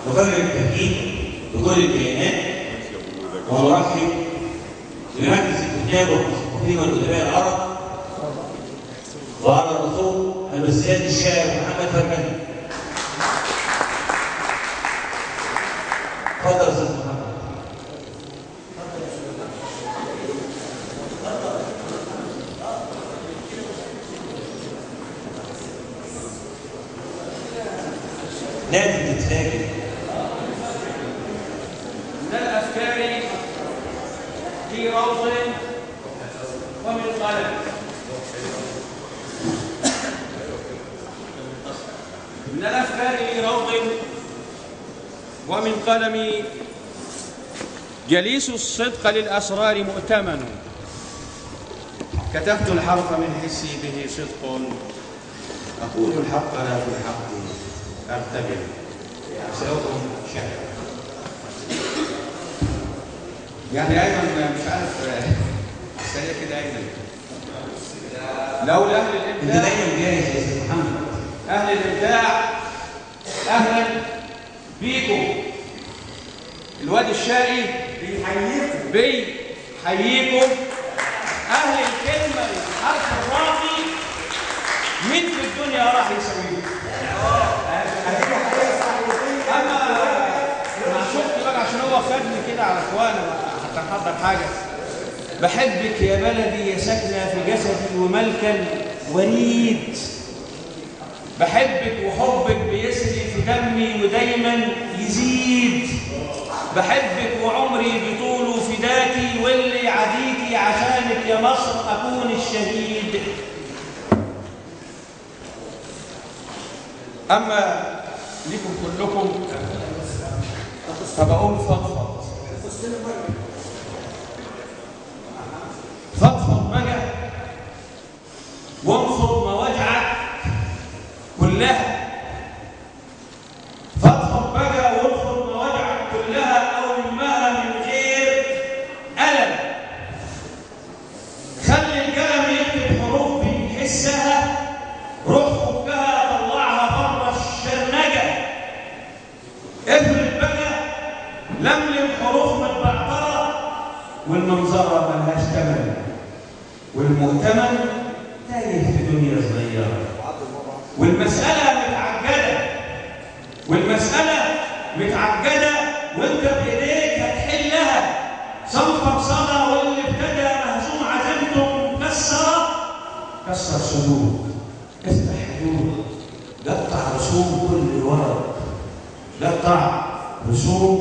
نكرر التأكيد بكل الكيانات ونرحب بمجلس الكتاب والمثقفين والأدباء العرب وعلى الرسول الأستاذ الشاعر محمد فرجاني. تفضل يا أستاذ محمد. لازم تتفاجئ. من الأفكار في روض ومن قلم. من الأفكار في روض ومن قلم جليس الصدق للأسرار مؤتمن. كتبت الحرف من حسي به صدق، أقول الحق لا في الحق أرتبل. سأقول شعر يعني أيضا مش عارف سريع كده أيضا. لولا أهل الإبداع، أنت دايما جاهز يا أستاذ محمد. أهل الإبداع أهلا بيكم. الواد الشقي بيحييكم. أهل الكلمة الحرف الراقي مين في الدنيا راح يسويه؟ أما أنا شفت بقى عشان هو خدني كده على إخوانا حتى نحضر حاجة. بحبك يا بلدي يا ساكنة في جسدي وملكا وريد. بحبك وحبك بيسري في دمي ودايما يزيد. بحبك وعمري بطوله فداكي واللي عديكي عشانك يا مصر أكون الشهيد. أما لكم كلكم فبقول فضفض. فضفض بقى وانفض مواجعك كلها. فضفض بقى وانفض مواجعك كلها أو المها من غير ألم. خلي القلم يكتب حروف بيحسها، روح فكها طلعها بره الشرنجة. افرد بقى لملم حروف متبعترة والمنظرة ملهاش ثمن. والمؤتمن تايه في دنيا صغيرة. والمسألة متعقدة وانت بإيديك هتحلها. صنفة بصدى واللي ابتدى مهزوم عزيمته مكسرة. كسر صدور، افتح حدود، قطع رسوم كل الورق. قطع رسوم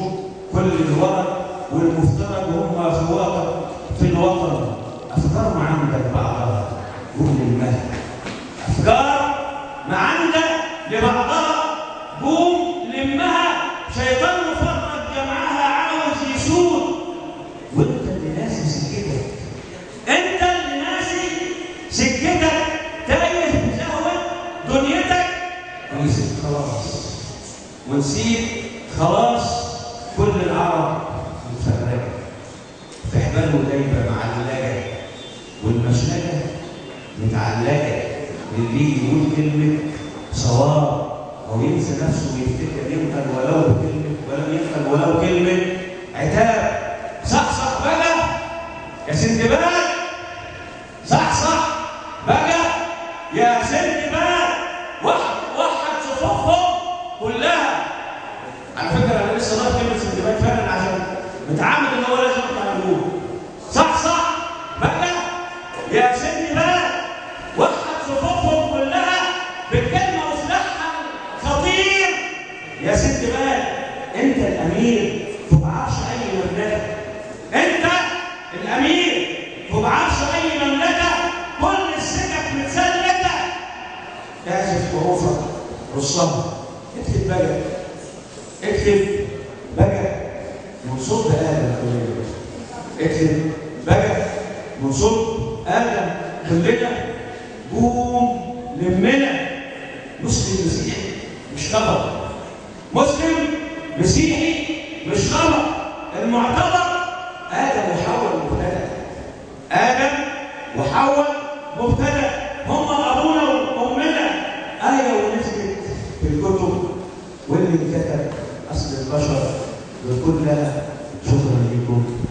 كل الورق. والمفترض هم اخواتك في الوطن. افكار ما عندك بعضها قول للمهد. افكار ما عندك لبعضها قوم لمها. شيطان مفرط جمعها عاوز يسود. وانت اللي ناسي سكتك. انت اللي ناسي سكتك. تايه بزهوة دنيتك ونسيت خلاص. ونسيت خلاص كل العرب متفرقة في حبال ودايبة معلقة. والمشنقة متعلقة للي يقول كلمة صواب أو ينسى نفسه ويفتكر ينقل ولو بكلمة ولم ينقل ولو كلمة عتاب. صحصح بقى يا سندباد. صحصح بقى يا سندباد. وحد صفوفهم كلها. على فكرة أنا لسه ضايف كلمة سندباد فعلا عشان متعمد إن هو لازم يطلع يقول صحصح بقى يا سندباد. وحد صفوفهم كلها بالكلمة وسلاحها خطير. يا سندباد أنت الأمير فوق عرش أي مملكة. أنت الأمير فوق عرش أي مملكة. كل السكك متسلكة. اعزف حروفك رصها. اكتب بقى. اكتب بقى من صوت آدم كلنا. اكتب بقى من صوت آدم كلنا. قوم لمنا. مسلم مسيحي مش خبر. مسلم مسيحي مش خبر. المعتبر آدم وحواء مبتدأ. آدم وحواء مبتدأ. هم أبونا وأمنا. آية ونزلت في الكتب واللي كتب أصل البشر، وكلها شكرا لكم.